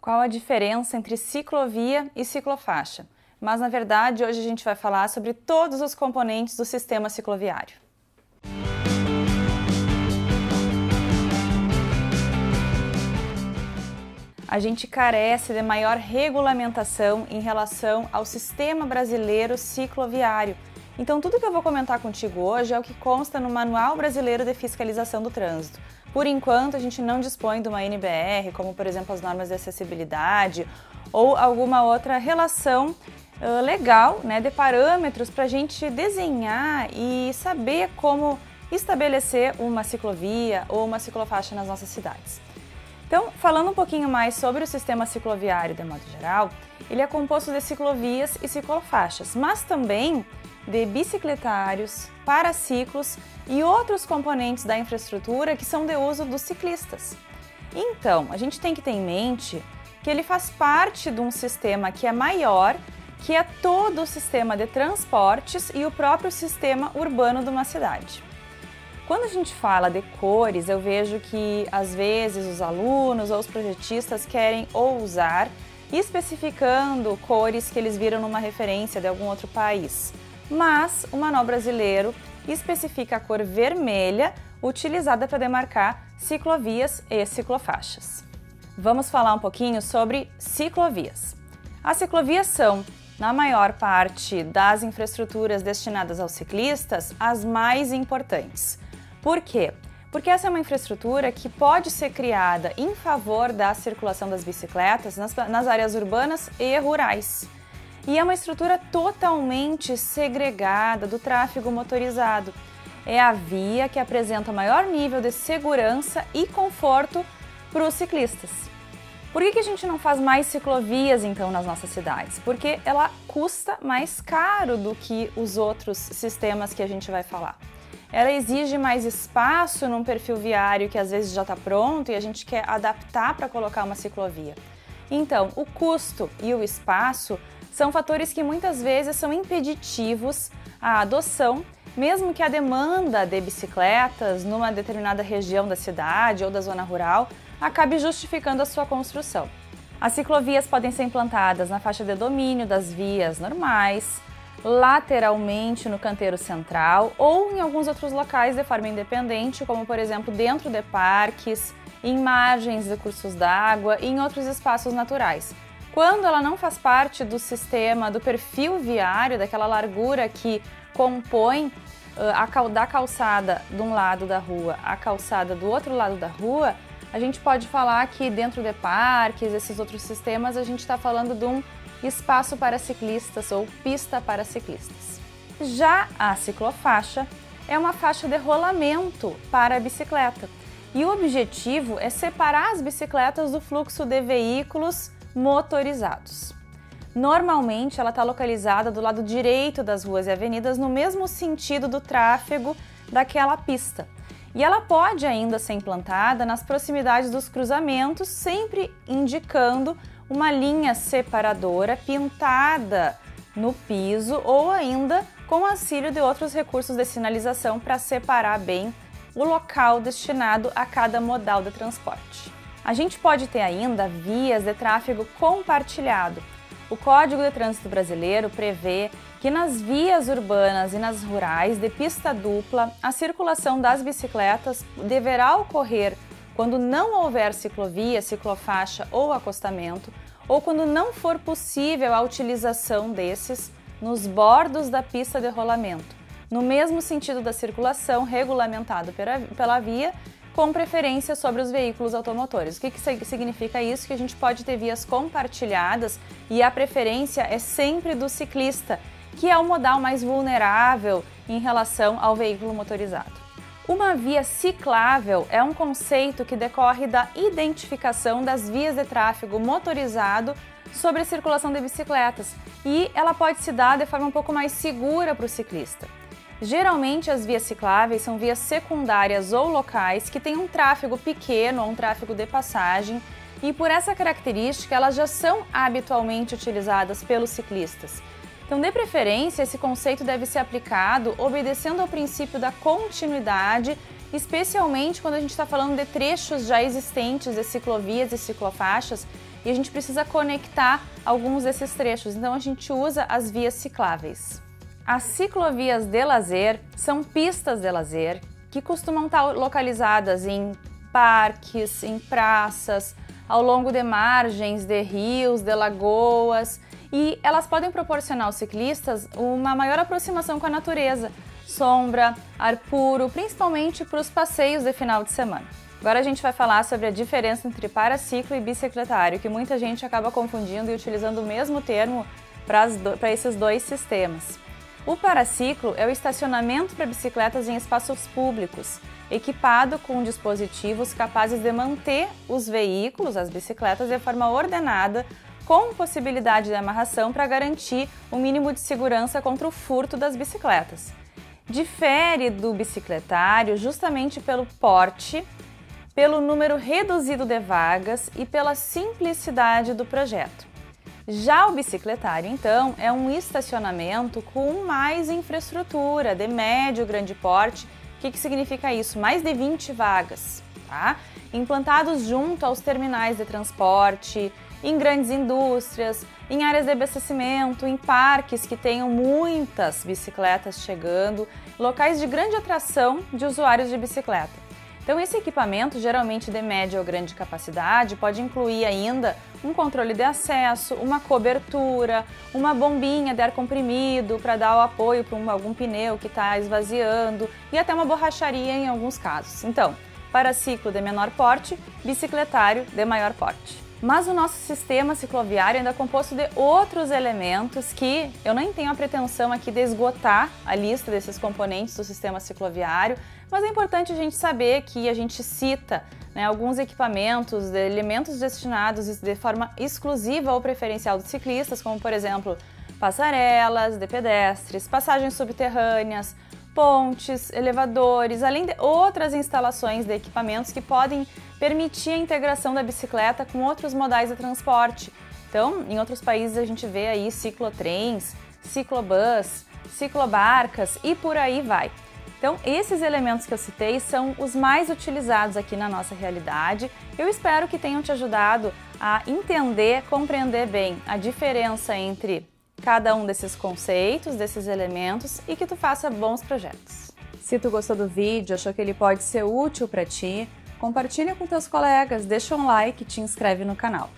Qual a diferença entre ciclovia e ciclofaixa? Mas, na verdade, hoje a gente vai falar sobre todos os componentes do sistema cicloviário. A gente carece de maior regulamentação em relação ao sistema brasileiro cicloviário. Então, tudo que eu vou comentar contigo hoje é o que consta no Manual Brasileiro de Fiscalização do Trânsito. Por enquanto, a gente não dispõe de uma NBR, como, por exemplo, as normas de acessibilidade ou alguma outra relação legal, de parâmetros para a gente desenhar e saber como estabelecer uma ciclovia ou uma ciclofaixa nas nossas cidades. Então, falando um pouquinho mais sobre o sistema cicloviário de modo geral, ele é composto de ciclovias e ciclofaixas, mas também de bicicletários, paraciclos e outros componentes da infraestrutura que são de uso dos ciclistas. Então, a gente tem que ter em mente que ele faz parte de um sistema que é maior, que é todo o sistema de transportes e o próprio sistema urbano de uma cidade. Quando a gente fala de cores, eu vejo que às vezes os alunos ou os projetistas querem ousar especificando cores que eles viram numa referência de algum outro país. Mas o Manual Brasileiro especifica a cor vermelha utilizada para demarcar ciclovias e ciclofaixas. Vamos falar um pouquinho sobre ciclovias. As ciclovias são, na maior parte das infraestruturas destinadas aos ciclistas, as mais importantes. Por quê? Porque essa é uma infraestrutura que pode ser criada em favor da circulação das bicicletas nas áreas urbanas e rurais. E é uma estrutura totalmente segregada do tráfego motorizado. É a via que apresenta maior nível de segurança e conforto para os ciclistas. Por que a gente não faz mais ciclovias, então, nas nossas cidades? Porque ela custa mais caro do que os outros sistemas que a gente vai falar. Ela exige mais espaço num perfil viário que às vezes já está pronto e a gente quer adaptar para colocar uma ciclovia. Então, o custo e o espaço são fatores que muitas vezes são impeditivos à adoção, mesmo que a demanda de bicicletas numa determinada região da cidade ou da zona rural acabe justificando a sua construção. As ciclovias podem ser implantadas na faixa de domínio das vias normais, lateralmente no canteiro central ou em alguns outros locais de forma independente, como por exemplo dentro de parques, em margens de cursos d'água e em outros espaços naturais. Quando ela não faz parte do sistema, do perfil viário, daquela largura que compõe da calçada de um lado da rua à calçada do outro lado da rua, a gente pode falar que dentro de parques, esses outros sistemas, a gente está falando de um espaço para ciclistas ou pista para ciclistas. Já a ciclofaixa é uma faixa de rolamento para a bicicleta e o objetivo é separar as bicicletas do fluxo de veículos motorizados. Normalmente ela está localizada do lado direito das ruas e avenidas no mesmo sentido do tráfego daquela pista. E ela pode ainda ser implantada nas proximidades dos cruzamentos, sempre indicando uma linha separadora pintada no piso ou ainda com auxílio de outros recursos de sinalização para separar bem o local destinado a cada modal de transporte. A gente pode ter ainda vias de tráfego compartilhado. O Código de Trânsito Brasileiro prevê que nas vias urbanas e nas rurais de pista dupla, a circulação das bicicletas deverá ocorrer quando não houver ciclovia, ciclofaixa ou acostamento, ou quando não for possível a utilização desses nos bordos da pista de rolamento, no mesmo sentido da circulação regulamentado pela via, com preferência sobre os veículos automotores. O que significa isso? Que a gente pode ter vias compartilhadas e a preferência é sempre do ciclista, que é o modal mais vulnerável em relação ao veículo motorizado. Uma via ciclável é um conceito que decorre da identificação das vias de tráfego motorizado sobre a circulação de bicicletas e ela pode se dar de forma um pouco mais segura para o ciclista. Geralmente as vias cicláveis são vias secundárias ou locais que têm um tráfego pequeno ou um tráfego de passagem e por essa característica elas já são habitualmente utilizadas pelos ciclistas. Então, de preferência, esse conceito deve ser aplicado obedecendo ao princípio da continuidade, especialmente quando a gente está falando de trechos já existentes de ciclovias e ciclofaixas e a gente precisa conectar alguns desses trechos, então a gente usa as vias cicláveis. As ciclovias de lazer são pistas de lazer que costumam estar localizadas em parques, em praças, ao longo de margens de rios, de lagoas, e elas podem proporcionar aos ciclistas uma maior aproximação com a natureza, sombra, ar puro, principalmente para os passeios de final de semana. Agora a gente vai falar sobre a diferença entre paraciclo e bicicletário, que muita gente acaba confundindo e utilizando o mesmo termo para esses dois sistemas. O paraciclo é o estacionamento para bicicletas em espaços públicos, equipado com dispositivos capazes de manter os veículos, as bicicletas, de forma ordenada, com possibilidade de amarração para garantir um mínimo de segurança contra o furto das bicicletas. Difere do bicicletário justamente pelo porte, pelo número reduzido de vagas e pela simplicidade do projeto. Já o bicicletário, então, é um estacionamento com mais infraestrutura, de médio grande porte. O que significa isso? Mais de 20 vagas, tá? Implantados junto aos terminais de transporte, em grandes indústrias, em áreas de abastecimento, em parques que tenham muitas bicicletas chegando, locais de grande atração de usuários de bicicleta. Então esse equipamento, geralmente de média ou grande capacidade, pode incluir ainda um controle de acesso, uma cobertura, uma bombinha de ar comprimido para dar o apoio para algum pneu que está esvaziando e até uma borracharia em alguns casos. Então, paraciclo de menor porte, bicicletário de maior porte. Mas o nosso sistema cicloviário ainda é composto de outros elementos que eu nem tenho a pretensão aqui de esgotar a lista desses componentes do sistema cicloviário, mas é importante a gente saber que a gente cita, né, alguns equipamentos, elementos destinados de forma exclusiva ou preferencial dos ciclistas, como por exemplo passarelas de pedestres, passagens subterrâneas, pontes, elevadores, além de outras instalações de equipamentos que podem permitir a integração da bicicleta com outros modais de transporte. Então, em outros países a gente vê aí ciclotrens, ciclobus, ciclobarcas e por aí vai. Então, esses elementos que eu citei são os mais utilizados aqui na nossa realidade. Eu espero que tenham te ajudado a entender, compreender bem a diferença entre cada um desses conceitos, desses elementos e que tu faça bons projetos. Se tu gostou do vídeo, achou que ele pode ser útil para ti, compartilha com teus colegas, deixa um like e te inscreve no canal.